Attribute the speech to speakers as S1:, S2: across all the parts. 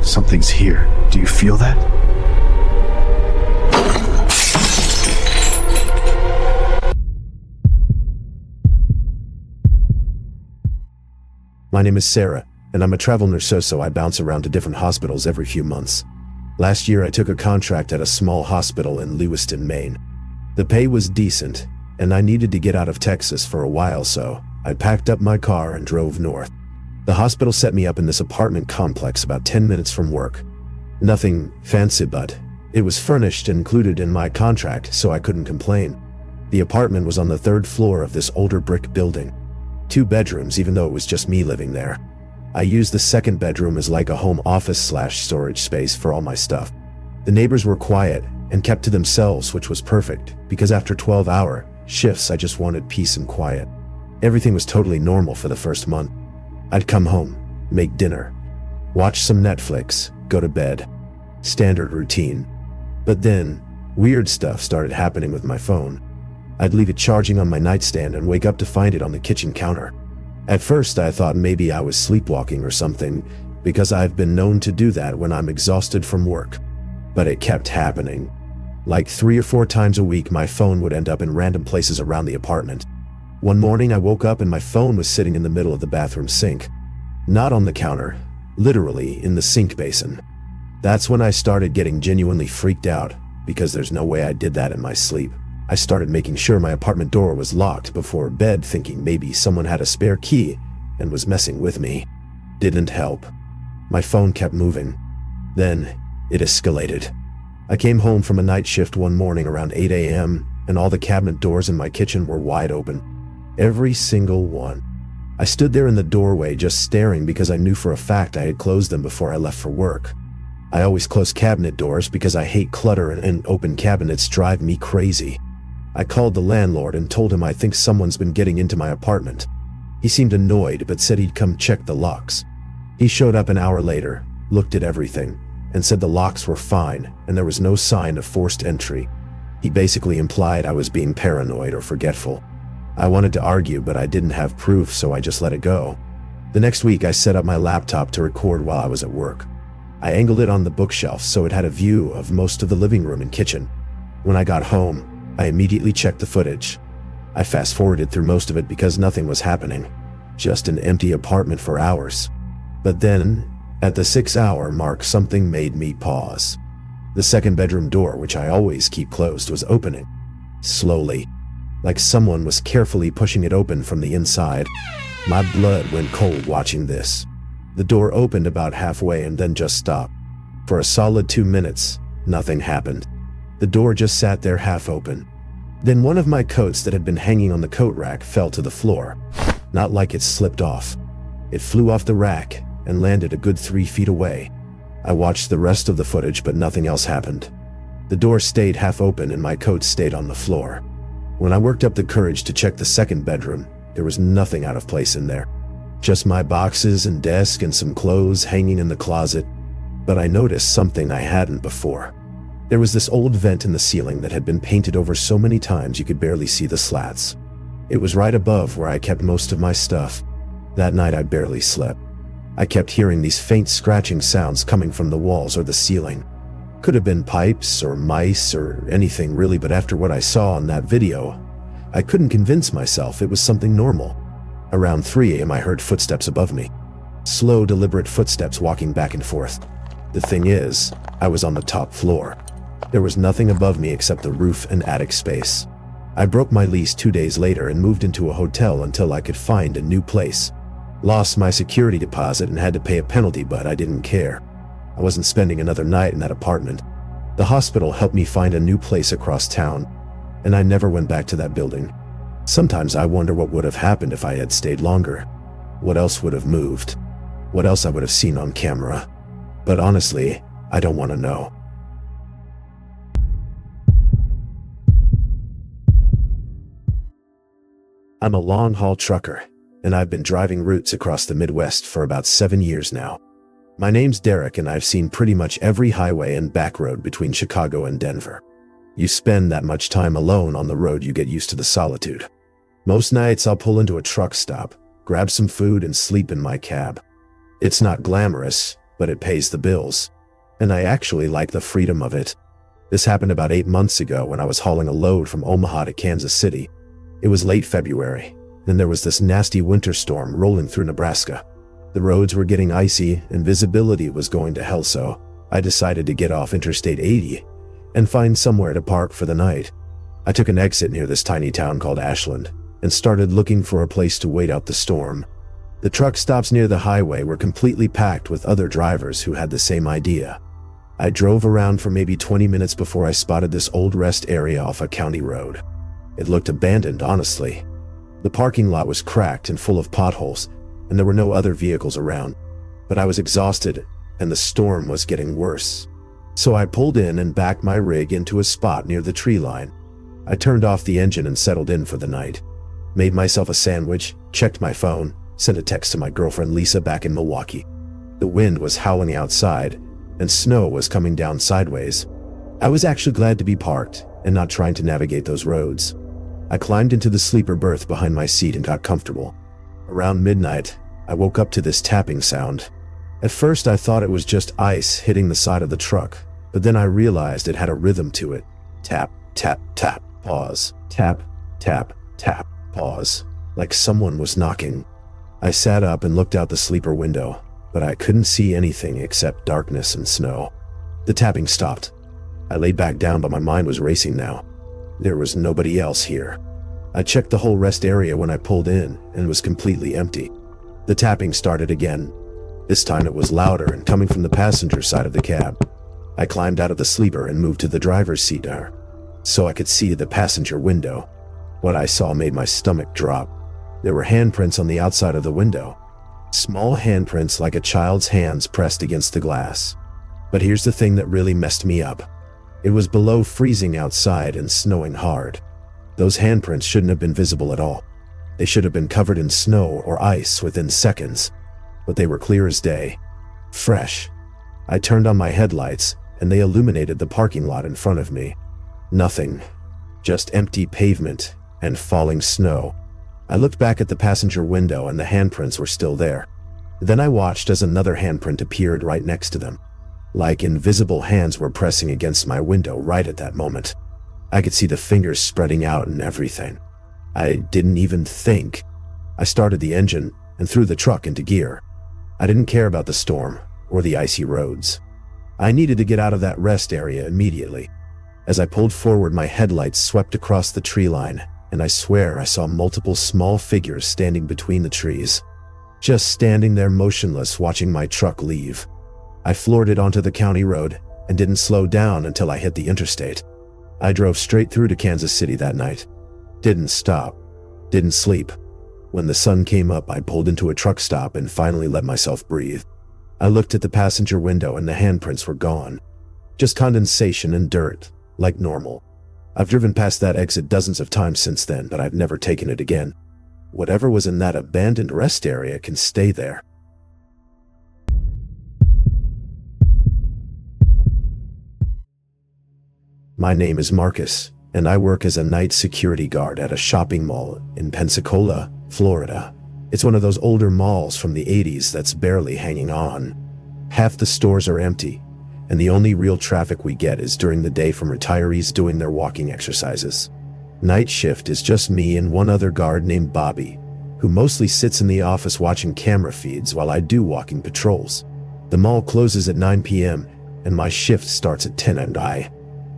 S1: Something's here. Do you feel that?
S2: My name is Sarah, and I'm a travel nurse, so I bounce around to different hospitals every few months. Last year I took a contract at a small hospital in Lewiston, Maine. The pay was decent, and I needed to get out of Texas for a while, so I packed up my car and drove north. The hospital set me up in this apartment complex about 10 minutes from work. Nothing fancy, but it was furnished and included in my contract, so I couldn't complain. The apartment was on the 3rd floor of this older brick building. 2 bedrooms, even though it was just me living there. I used the 2nd bedroom as like a home office/storage space for all my stuff. The neighbors were quiet and kept to themselves, which was perfect, because after 12-hour shifts I just wanted peace and quiet. Everything was totally normal for the first month. I'd come home, make dinner, watch some Netflix, go to bed. Standard routine. But then, weird stuff started happening with my phone. I'd leave it charging on my nightstand and wake up to find it on the kitchen counter. At first I thought maybe I was sleepwalking or something, because I've been known to do that when I'm exhausted from work. But it kept happening. Like 3 or 4 times a week my phone would end up in random places around the apartment. One morning I woke up and my phone was sitting in the middle of the bathroom sink. Not on the counter, literally in the sink basin. That's when I started getting genuinely freaked out, because there's no way I did that in my sleep. I started making sure my apartment door was locked before bed, thinking maybe someone had a spare key and was messing with me. Didn't help. My phone kept moving. Then, it escalated. I came home from a night shift one morning around 8 a.m., and all the cabinet doors in my kitchen were wide open. Every single one. I stood there in the doorway just staring because I knew for a fact I had closed them before I left for work. I always close cabinet doors because I hate clutter, and open cabinets drive me crazy. I called the landlord and told him I think someone's been getting into my apartment. He seemed annoyed but said he'd come check the locks. He showed up an hour later, looked at everything, and said the locks were fine and there was no sign of forced entry. He basically implied I was being paranoid or forgetful. I wanted to argue, but I didn't have proof, so I just let it go. The next week I set up my laptop to record while I was at work. I angled it on the bookshelf so it had a view of most of the living room and kitchen. When I got home, I immediately checked the footage. I fast-forwarded through most of it because nothing was happening. Just an empty apartment for hours. But then, at the 6-hour mark, something made me pause. The 2nd bedroom door, which I always keep closed, was opening. Slowly. Like someone was carefully pushing it open from the inside. My blood went cold watching this. The door opened about halfway and then just stopped. For a solid 2 minutes, nothing happened. The door just sat there half open. Then one of my coats that had been hanging on the coat rack fell to the floor. Not like it slipped off. It flew off the rack and landed a good 3 feet away. I watched the rest of the footage, but nothing else happened. The door stayed half open and my coat stayed on the floor. When I worked up the courage to check the 2nd bedroom, there was nothing out of place in there. Just my boxes and desk and some clothes hanging in the closet. But I noticed something I hadn't before. There was this old vent in the ceiling that had been painted over so many times you could barely see the slats. It was right above where I kept most of my stuff. That night I barely slept. I kept hearing these faint scratching sounds coming from the walls or the ceiling. Could have been pipes or mice or anything really, but after what I saw on that video, I couldn't convince myself it was something normal. Around 3 a.m. I heard footsteps above me. Slow, deliberate footsteps walking back and forth. The thing is, I was on the top floor. There was nothing above me except the roof and attic space. I broke my lease 2 days later and moved into a hotel until I could find a new place. Lost my security deposit and had to pay a penalty, but I didn't care. I wasn't spending another night in that apartment. The hospital helped me find a new place across town, and I never went back to that building. Sometimes I wonder what would have happened if I had stayed longer. What else would have moved? What else I would have seen on camera? But honestly, I don't want to know. I'm a long-haul trucker, and I've been driving routes across the Midwest for about 7 years now. My name's Derek, and I've seen pretty much every highway and back road between Chicago and Denver. You spend that much time alone on the road, you get used to the solitude. Most nights I'll pull into a truck stop, grab some food, and sleep in my cab. It's not glamorous, but it pays the bills. And I actually like the freedom of it. This happened about 8 months ago when I was hauling a load from Omaha to Kansas City. It was late February, and there was this nasty winter storm rolling through Nebraska. The roads were getting icy and visibility was going to hell, so I decided to get off Interstate 80 and find somewhere to park for the night. I took an exit near this tiny town called Ashland and started looking for a place to wait out the storm. The truck stops near the highway were completely packed with other drivers who had the same idea. I drove around for maybe 20 minutes before I spotted this old rest area off a county road. It looked abandoned, honestly. The parking lot was cracked and full of potholes, and there were no other vehicles around. But I was exhausted, and the storm was getting worse. So I pulled in and backed my rig into a spot near the tree line. I turned off the engine and settled in for the night. Made myself a sandwich, checked my phone, sent a text to my girlfriend Lisa back in Milwaukee. The wind was howling outside, and snow was coming down sideways. I was actually glad to be parked and not trying to navigate those roads. I climbed into the sleeper berth behind my seat and got comfortable. Around midnight, I woke up to this tapping sound. At first I thought it was just ice hitting the side of the truck, but then I realized it had a rhythm to it. Tap, tap, tap, pause, tap, tap, tap, pause, like someone was knocking. I sat up and looked out the sleeper window, but I couldn't see anything except darkness and snow. The tapping stopped. I laid back down, but my mind was racing now. There was nobody else here. I checked the whole rest area when I pulled in, and it was completely empty. The tapping started again. This time it was louder and coming from the passenger side of the cab. I climbed out of the sleeper and moved to the driver's seat there, so I could see the passenger window. What I saw made my stomach drop. There were handprints on the outside of the window. Small handprints like a child's hands pressed against the glass. But here's the thing that really messed me up. It was below freezing outside and snowing hard. Those handprints shouldn't have been visible at all. They should have been covered in snow or ice within seconds. But they were clear as day. Fresh. I turned on my headlights, and they illuminated the parking lot in front of me. Nothing. Just empty pavement and falling snow. I looked back at the passenger window and the handprints were still there. Then I watched as another handprint appeared right next to them. Like invisible hands were pressing against my window right at that moment. I could see the fingers spreading out and everything. I didn't even think. I started the engine and threw the truck into gear. I didn't care about the storm or the icy roads. I needed to get out of that rest area immediately. As I pulled forward, my headlights swept across the tree line, and I swear I saw multiple small figures standing between the trees. Just standing there motionless, watching my truck leave. I floored it onto the county road and didn't slow down until I hit the interstate. I drove straight through to Kansas City that night. Didn't stop. Didn't sleep. When the sun came up, I pulled into a truck stop and finally let myself breathe. I looked at the passenger window and the handprints were gone. Just condensation and dirt, like normal. I've driven past that exit dozens of times since then, but I've never taken it again. Whatever was in that abandoned rest area can stay there. My name is Marcus, and I work as a night security guard at a shopping mall in Pensacola, Florida. It's one of those older malls from the 80s that's barely hanging on. Half the stores are empty, and the only real traffic we get is during the day from retirees doing their walking exercises. Night shift is just me and one other guard named Bobby, who mostly sits in the office watching camera feeds while I do walking patrols. The mall closes at 9 p.m., and my shift starts at 10 and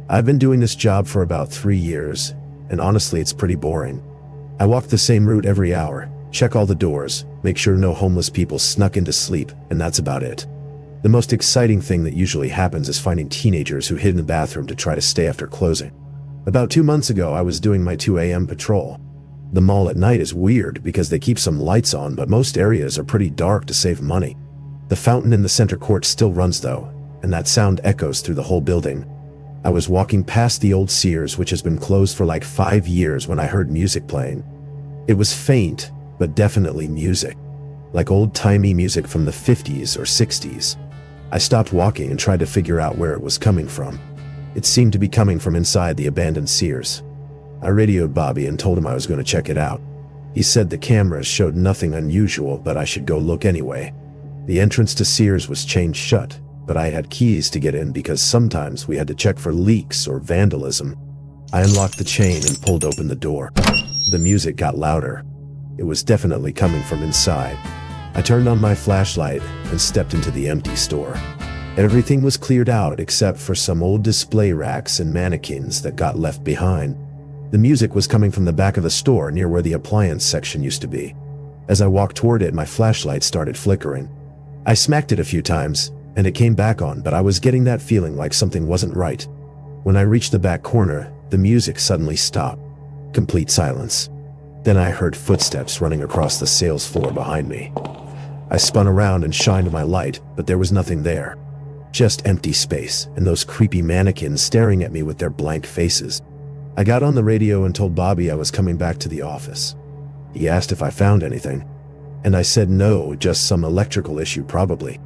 S2: I've been doing this job for about 3 years, and honestly it's pretty boring. I walk the same route every hour, check all the doors, make sure no homeless people snuck in to sleep, and that's about it. The most exciting thing that usually happens is finding teenagers who hid in the bathroom to try to stay after closing. About 2 months ago, I was doing my 2 a.m. patrol. The mall at night is weird because they keep some lights on, but most areas are pretty dark to save money. The fountain in the center court still runs though, and that sound echoes through the whole building. I was walking past the old Sears, which has been closed for like 5 years, when I heard music playing. It was faint, but definitely music. Like old-timey music from the 50s or 60s. I stopped walking and tried to figure out where it was coming from. It seemed to be coming from inside the abandoned Sears. I radioed Bobby and told him I was going to check it out. He said the cameras showed nothing unusual, but I should go look anyway. The entrance to Sears was chained shut, but I had keys to get in because sometimes we had to check for leaks or vandalism. I unlocked the chain and pulled open the door. The music got louder. It was definitely coming from inside. I turned on my flashlight and stepped into the empty store. Everything was cleared out except for some old display racks and mannequins that got left behind. The music was coming from the back of the store near where the appliance section used to be. As I walked toward it, my flashlight started flickering. I smacked it a few times, and it came back on, but I was getting that feeling like something wasn't right. When I reached the back corner, the music suddenly stopped. Complete silence. Then I heard footsteps running across the sales floor behind me. I spun around and shined my light, but there was nothing there. Just empty space, and those creepy mannequins staring at me with their blank faces. I got on the radio and told Bobby I was coming back to the office. He asked if I found anything, and I said no, just some electrical issue probably.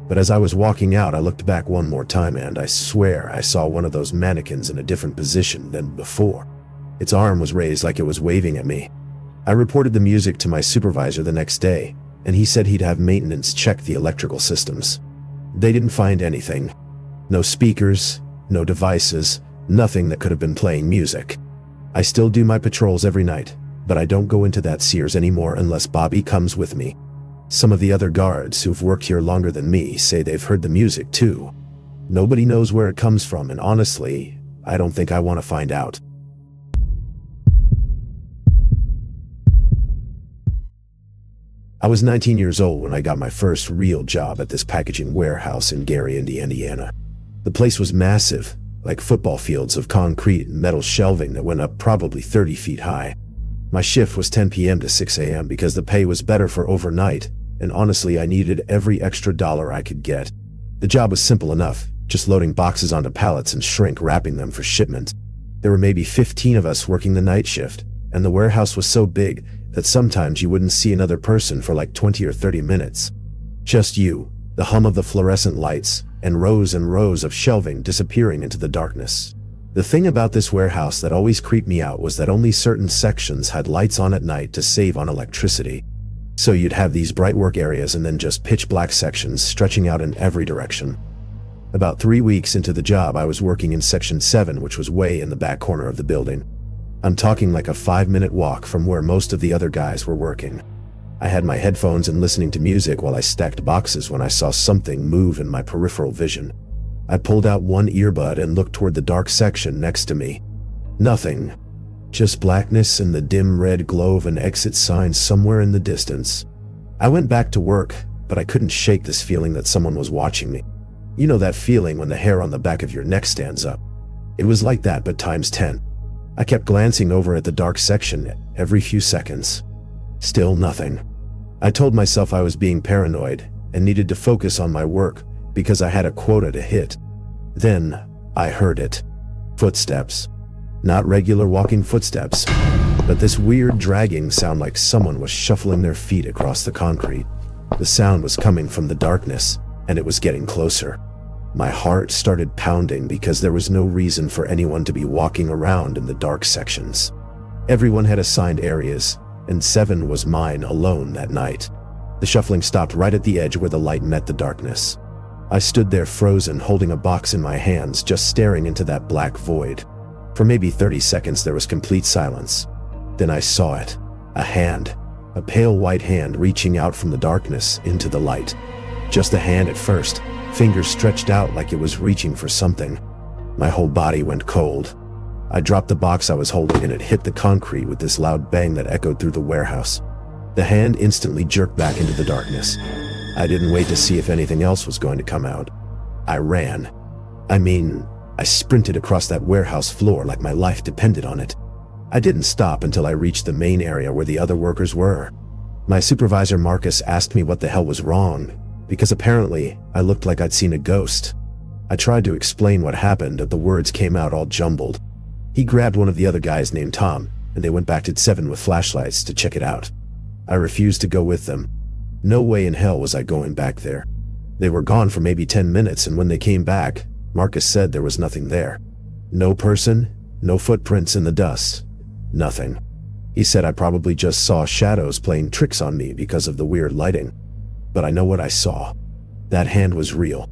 S2: But as I was walking out, I looked back one more time and I swear I saw one of those mannequins in a different position than before. Its arm was raised like it was waving at me. I reported the music to my supervisor the next day, and he said he'd have maintenance check the electrical systems. They didn't find anything. No speakers, no devices, nothing that could have been playing music. I still do my patrols every night, but I don't go into that Sears anymore unless Bobby comes with me. Some of the other guards who've worked here longer than me say they've heard the music too. Nobody knows where it comes from, and honestly, I don't think I want to find out. I was 19 years old when I got my first real job at this packaging warehouse in Gary, Indiana. The place was massive, like football fields of concrete and metal shelving that went up probably 30 feet high. My shift was 10 p.m. to 6 a.m. because the pay was better for overnight, and honestly I needed every extra dollar I could get. The job was simple enough, just loading boxes onto pallets and shrink wrapping them for shipment. There were maybe 15 of us working the night shift, and the warehouse was so big that sometimes you wouldn't see another person for like 20 or 30 minutes. Just you, the hum of the fluorescent lights, and rows of shelving disappearing into the darkness. The thing about this warehouse that always creeped me out was that only certain sections had lights on at night to save on electricity. So you'd have these bright work areas and then just pitch black sections stretching out in every direction. About 3 weeks into the job, I was working in Section 7, which was way in the back corner of the building. I'm talking like a 5-minute walk from where most of the other guys were working. I had my headphones and listening to music while I stacked boxes when I saw something move in my peripheral vision. I pulled out one earbud and looked toward the dark section next to me. Nothing. Just blackness and the dim red glow of an exit sign somewhere in the distance. I went back to work, but I couldn't shake this feeling that someone was watching me. You know that feeling when the hair on the back of your neck stands up? It was like that, but times 10. I kept glancing over at the dark section every few seconds. Still nothing. I told myself I was being paranoid and needed to focus on my work because I had a quota to hit. Then I heard it. Footsteps. Not regular walking footsteps, but this weird dragging sound like someone was shuffling their feet across the concrete. The sound was coming from the darkness, and it was getting closer. My heart started pounding because there was no reason for anyone to be walking around in the dark sections. Everyone had assigned areas, and 7 was mine alone that night. The shuffling stopped right at the edge where the light met the darkness. I stood there frozen, holding a box in my hands, just staring into that black void. For maybe 30 seconds there was complete silence. Then I saw it. A hand. A pale white hand reaching out from the darkness into the light. Just a hand at first, fingers stretched out like it was reaching for something. My whole body went cold. I dropped the box I was holding and it hit the concrete with this loud bang that echoed through the warehouse. The hand instantly jerked back into the darkness. I didn't wait to see if anything else was going to come out. I ran. I sprinted across that warehouse floor like my life depended on it. I didn't stop until I reached the main area where the other workers were. My supervisor Marcus asked me what the hell was wrong, because apparently I looked like I'd seen a ghost. I tried to explain what happened, but the words came out all jumbled. He grabbed one of the other guys named Tom, and they went back to 7 with flashlights to check it out. I refused to go with them. No way in hell was I going back there. They were gone for maybe 10 minutes, and when they came back, Marcus said there was nothing there. No person, no footprints in the dust, nothing. He said I probably just saw shadows playing tricks on me because of the weird lighting. But I know what I saw. That hand was real.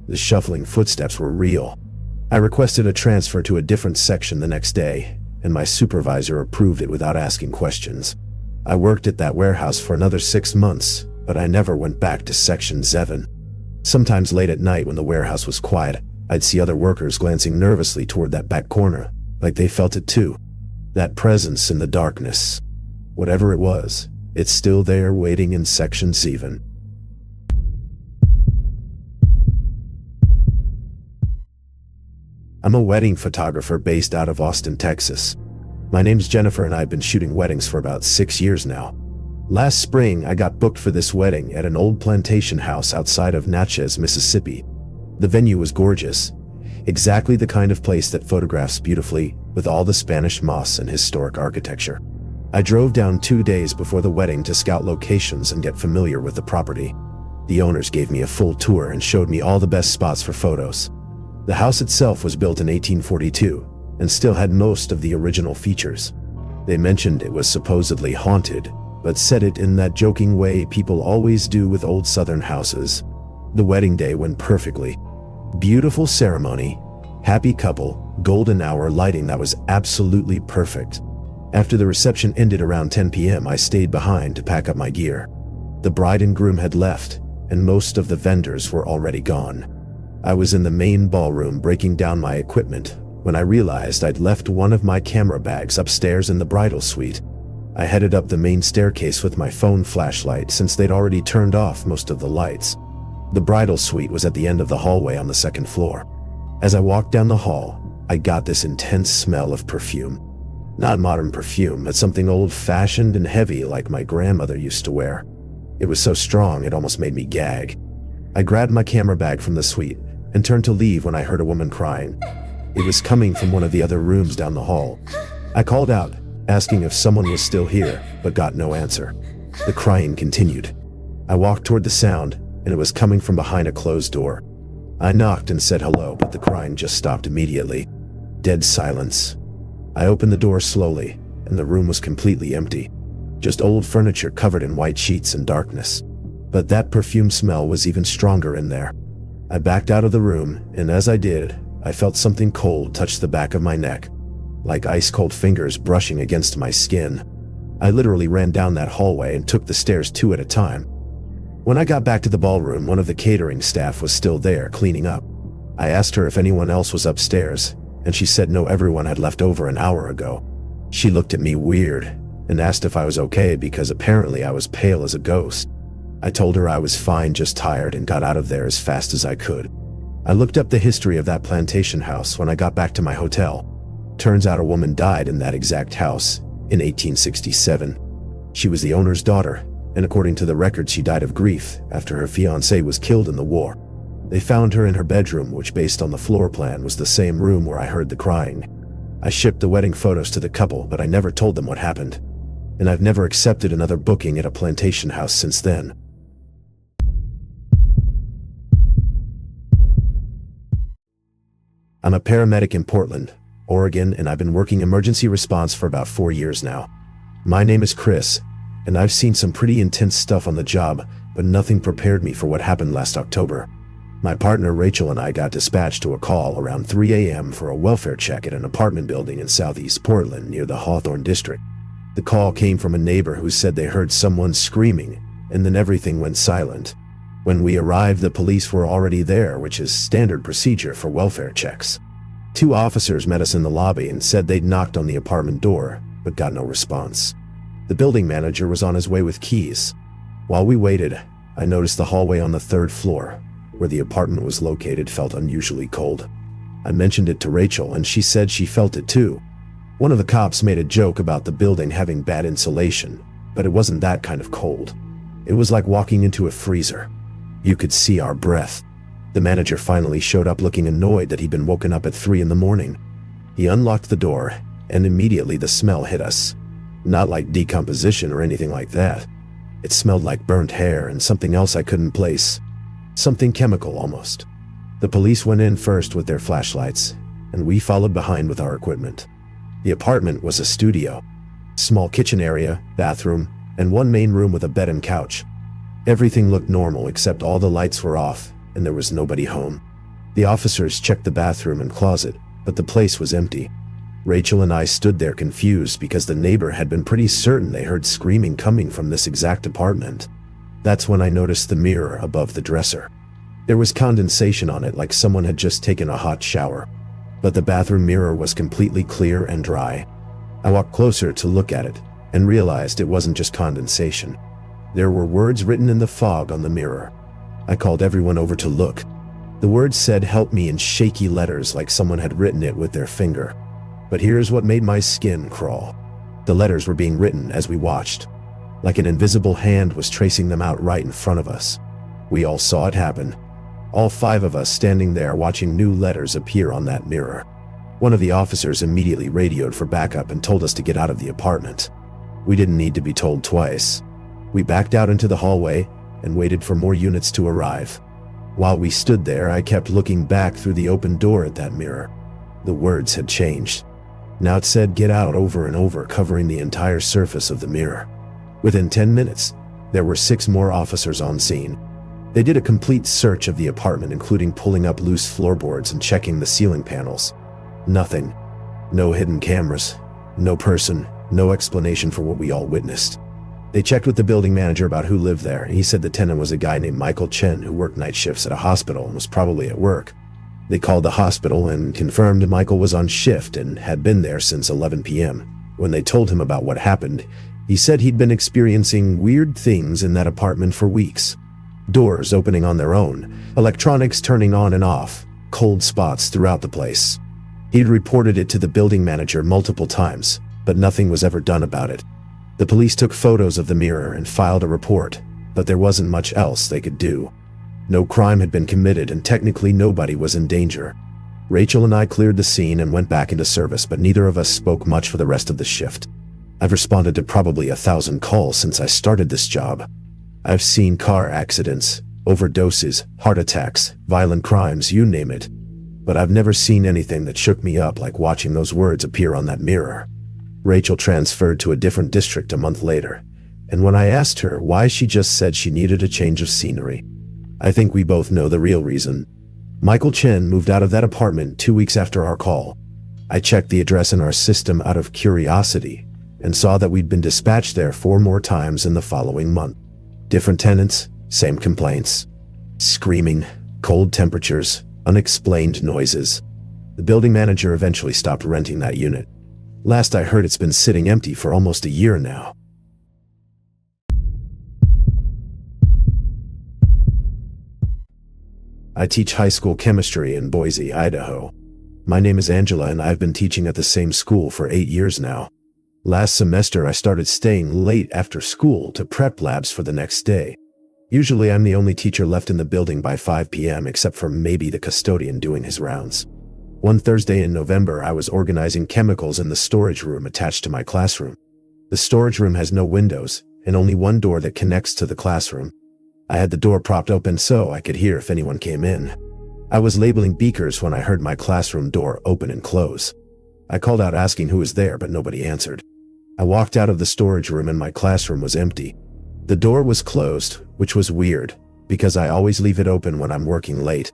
S2: The shuffling footsteps were real. I requested a transfer to a different section the next day, and my supervisor approved it without asking questions. I worked at that warehouse for another 6 months, but I never went back to Section 7. Sometimes late at night when the warehouse was quiet, I'd see other workers glancing nervously toward that back corner, like they felt it too. That presence in the darkness. Whatever it was, it's still there waiting in Section 7. I'm a wedding photographer based out of Austin, Texas. My name's Jennifer and I've been shooting weddings for about 6 years now. Last spring, I got booked for this wedding at an old plantation house outside of Natchez, Mississippi. The venue was gorgeous, exactly the kind of place that photographs beautifully with all the Spanish moss and historic architecture. I drove down 2 days before the wedding to scout locations and get familiar with the property. The owners gave me a full tour and showed me all the best spots for photos. The house itself was built in 1842 and still had most of the original features. They mentioned it was supposedly haunted, but said it in that joking way people always do with old Southern houses. The wedding day went perfectly. Beautiful ceremony, happy couple, golden hour lighting that was absolutely perfect. After the reception ended around 10 p.m., I stayed behind to pack up my gear. The bride and groom had left, and most of the vendors were already gone. I was in the main ballroom breaking down my equipment when I realized I'd left one of my camera bags upstairs in the bridal suite. I headed up the main staircase with my phone flashlight since they'd already turned off most of the lights. The bridal suite was at the end of the hallway on the second floor. As I walked down the hall, I got this intense smell of perfume. Not modern perfume, but something old-fashioned and heavy like my grandmother used to wear. It was so strong it almost made me gag. I grabbed my camera bag from the suite and turned to leave when I heard a woman crying. It was coming from one of the other rooms down the hall. I called out, asking if someone was still here, but got no answer. The crying continued. I walked toward the sound, and it was coming from behind a closed door. I knocked and said hello, but the crying just stopped immediately. Dead silence. I opened the door slowly, and the room was completely empty. Just old furniture covered in white sheets and darkness. But that perfume smell was even stronger in there. I backed out of the room, and as I did, I felt something cold touch the back of my neck, like ice-cold fingers brushing against my skin. I literally ran down that hallway and took the stairs 2 at a time. When I got back to the ballroom, one of the catering staff was still there cleaning up. I asked her if anyone else was upstairs, and she said no, everyone had left over an hour ago. She looked at me weird and asked if I was okay because apparently I was pale as a ghost. I told her I was fine, just tired, and got out of there as fast as I could. I looked up the history of that plantation house when I got back to my hotel. Turns out a woman died in that exact house in 1867. She was the owner's daughter, and according to the records, she died of grief after her fiancé was killed in the war. They found her in her bedroom, which based on the floor plan was the same room where I heard the crying. I shipped the wedding photos to the couple, but I never told them what happened. And I've never accepted another booking at a plantation house since then. I'm a paramedic in Portland, Oregon, and I've been working emergency response for about 4 years now. My name is Chris, and I've seen some pretty intense stuff on the job, but nothing prepared me for what happened last October. My partner Rachel and I got dispatched to a call around 3 a.m. for a welfare check at an apartment building in southeast Portland near the Hawthorne district. The call came from a neighbor who said they heard someone screaming, and then everything went silent. When we arrived, the police were already there, which is standard procedure for welfare checks. 2 officers met us in the lobby and said they'd knocked on the apartment door, but got no response. The building manager was on his way with keys. While we waited, I noticed the hallway on the 3rd floor, where the apartment was located, felt unusually cold. I mentioned it to Rachel, and she said she felt it too. One of the cops made a joke about the building having bad insulation, but it wasn't that kind of cold. It was like walking into a freezer. You could see our breath. The manager finally showed up looking annoyed that he'd been woken up at 3 in the morning. He unlocked the door, and immediately the smell hit us. Not like decomposition or anything like that. It smelled like burnt hair and something else I couldn't place. Something chemical almost. The police went in first with their flashlights, and we followed behind with our equipment. The apartment was a studio. Small kitchen area, bathroom, and one main room with a bed and couch. Everything looked normal except all the lights were off and there was nobody home. The officers checked the bathroom and closet, but the place was empty. Rachel and I stood there confused because the neighbor had been pretty certain they heard screaming coming from this exact apartment. That's when I noticed the mirror above the dresser. There was condensation on it like someone had just taken a hot shower, but the bathroom mirror was completely clear and dry. I walked closer to look at it and realized it wasn't just condensation. There were words written in the fog on the mirror. I called everyone over to look. The words said "help me" in shaky letters like someone had written it with their finger. But here's what made my skin crawl. The letters were being written as we watched, like an invisible hand was tracing them out right in front of us. We all saw it happen. All 5 of us standing there watching new letters appear on that mirror. One of the officers immediately radioed for backup and told us to get out of the apartment. We didn't need to be told twice. We backed out into the hallway and waited for more units to arrive. While we stood there, I kept looking back through the open door at that mirror. The words had changed. Now it said "get out" over and over, covering the entire surface of the mirror. Within 10 minutes, there were 6 more officers on scene. They did a complete search of the apartment, including pulling up loose floorboards and checking the ceiling panels. Nothing. No hidden cameras. No person. No explanation for what we all witnessed. They checked with the building manager about who lived there, and he said the tenant was a guy named Michael Chen who worked night shifts at a hospital and was probably at work. They called the hospital and confirmed Michael was on shift and had been there since 11 p.m. When they told him about what happened, he said he'd been experiencing weird things in that apartment for weeks. Doors opening on their own, electronics turning on and off, cold spots throughout the place. He'd reported it to the building manager multiple times, but nothing was ever done about it. The police took photos of the mirror and filed a report, but there wasn't much else they could do. No crime had been committed and technically nobody was in danger. Rachel and I cleared the scene and went back into service, but neither of us spoke much for the rest of the shift. I've responded to probably 1,000 calls since I started this job. I've seen car accidents, overdoses, heart attacks, violent crimes, you name it. But I've never seen anything that shook me up like watching those words appear on that mirror. Rachel transferred to a different district a month later, and when I asked her why, she just said she needed a change of scenery. I think we both know the real reason. Michael Chen moved out of that apartment 2 weeks after our call. I checked the address in our system out of curiosity and saw that we'd been dispatched there 4 more times in the following month. Different tenants, same complaints. Screaming, cold temperatures, unexplained noises. The building manager eventually stopped renting that unit. Last I heard, it's been sitting empty for almost a year now. I teach high school chemistry in Boise, Idaho. My name is Angela and I've been teaching at the same school for 8 years now. Last semester I started staying late after school to prep labs for the next day. Usually I'm the only teacher left in the building by 5 p.m. except for maybe the custodian doing his rounds. One Thursday in November, I was organizing chemicals in the storage room attached to my classroom. The storage room has no windows and only one door that connects to the classroom. I had the door propped open so I could hear if anyone came in. I was labeling beakers when I heard my classroom door open and close. I called out asking who was there, but nobody answered. I walked out of the storage room and my classroom was empty. The door was closed, which was weird, because I always leave it open when I'm working late.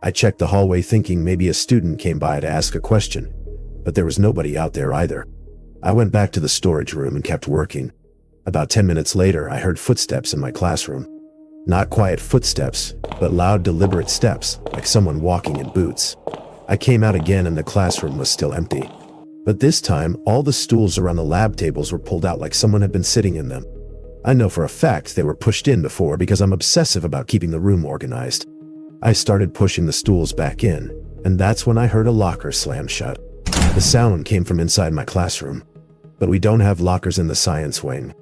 S2: I checked the hallway thinking maybe a student came by to ask a question, but there was nobody out there either. I went back to the storage room and kept working. About 10 minutes later, I heard footsteps in my classroom. Not quiet footsteps, but loud, deliberate steps, like someone walking in boots. I came out again and the classroom was still empty. But this time, all the stools around the lab tables were pulled out like someone had been sitting in them. I know for a fact they were pushed in before because I'm obsessive about keeping the room organized. I started pushing the stools back in, and that's when I heard a locker slam shut. The sound came from inside my classroom. But we don't have lockers in the science wing.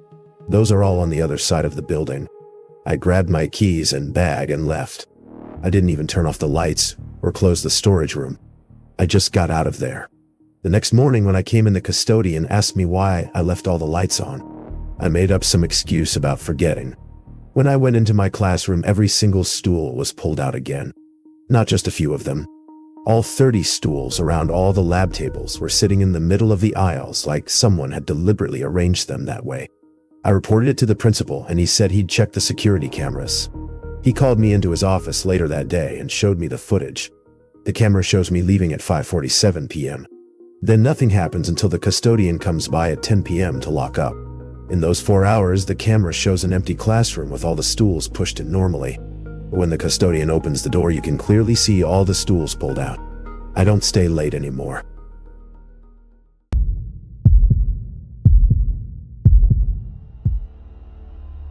S2: Those are all on the other side of the building. I grabbed my keys and bag and left. I didn't even turn off the lights or close the storage room. I just got out of there. The next morning when I came in, the custodian asked me why I left all the lights on. I made up some excuse about forgetting. When I went into my classroom, every single stool was pulled out again. Not just a few of them. All 30 stools around all the lab tables were sitting in the middle of the aisles like someone had deliberately arranged them that way. I reported it to the principal and he said he'd check the security cameras. He called me into his office later that day and showed me the footage. The camera shows me leaving at 5:47 p.m. Then nothing happens until the custodian comes by at 10 p.m. to lock up. In those 4 hours, the camera shows an empty classroom with all the stools pushed in normally. When the custodian opens the door, you can clearly see all the stools pulled out. I don't stay late anymore.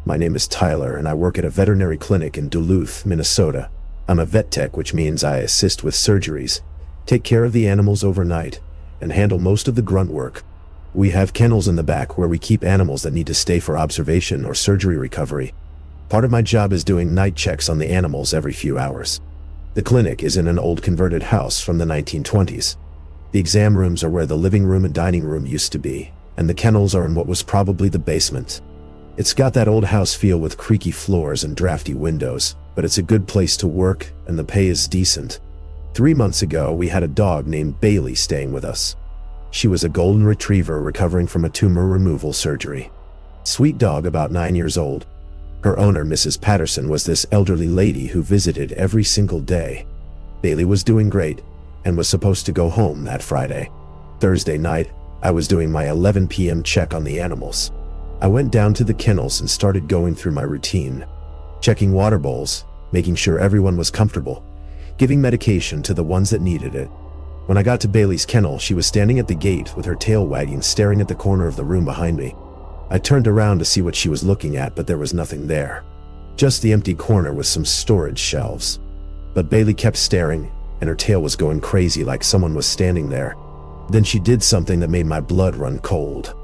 S2: My name is Tyler and I work at a veterinary clinic in Duluth, Minnesota. I'm a vet tech, which means I assist with surgeries, take care of the animals overnight, and handle most of the grunt work. We have kennels in the back where we keep animals that need to stay for observation or surgery recovery. Part of my job is doing night checks on the animals every few hours. The clinic is in an old converted house from the 1920s. The exam rooms are where the living room and dining room used to be, and the kennels are in what was probably the basement. It's got that old house feel with creaky floors and drafty windows, but it's a good place to work and the pay is decent. 3 months ago, we had a dog named Bailey staying with us. She was a golden retriever recovering from a tumor removal surgery. Sweet dog, about 9 years old. Her owner, Mrs. Patterson, was this elderly lady who visited every single day. Bailey was doing great and was supposed to go home that Friday. Thursday night, I was doing my 11 p.m. check on the animals. I went down to the kennels and started going through my routine, checking water bowls, making sure everyone was comfortable, giving medication to the ones that needed it. When I got to Bailey's kennel, she was standing at the gate with her tail wagging, staring at the corner of the room behind me. I turned around to see what she was looking at, but there was nothing there. Just the empty corner with some storage shelves. But Bailey kept staring, and her tail was going crazy like someone was standing there. Then she did something that made my blood run cold.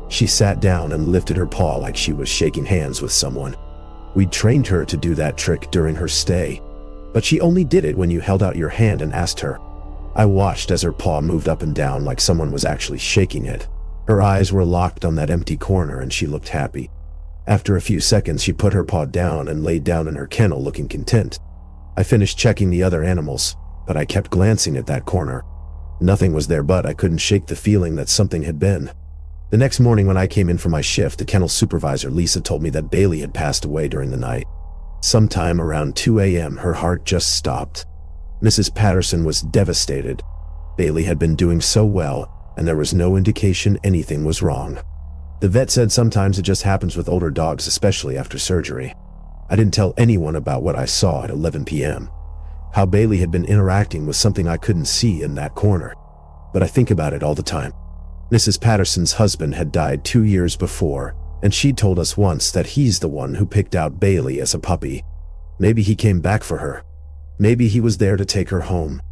S2: She sat down and lifted her paw like she was shaking hands with someone. We'd trained her to do that trick during her stay, but she only did it when you held out your hand and asked her. I watched as her paw moved up and down like someone was actually shaking it. Her eyes were locked on that empty corner and she looked happy. After a few seconds, she put her paw down and laid down in her kennel looking content. I finished checking the other animals, but I kept glancing at that corner. Nothing was there, but I couldn't shake the feeling that something had been. The next morning when I came in for my shift, the kennel supervisor, Lisa, told me that Bailey had passed away during the night. Sometime around 2 a.m., her heart just stopped. Mrs. Patterson was devastated. Bailey had been doing so well, and there was no indication anything was wrong. The vet said sometimes it just happens with older dogs, especially after surgery. I didn't tell anyone about what I saw at 11 p.m., how Bailey had been interacting with something I couldn't see in that corner. But I think about it all the time. Mrs. Patterson's husband had died 2 years before, and she told us once that he's the one who picked out Bailey as a puppy. Maybe he came back for her. Maybe he was there to take her home.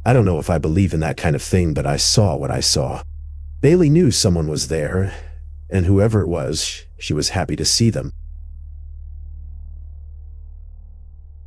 S2: I don't know if I believe in that kind of thing, but I saw what I saw. Bailey knew someone was there, and whoever it was, she was happy to see them.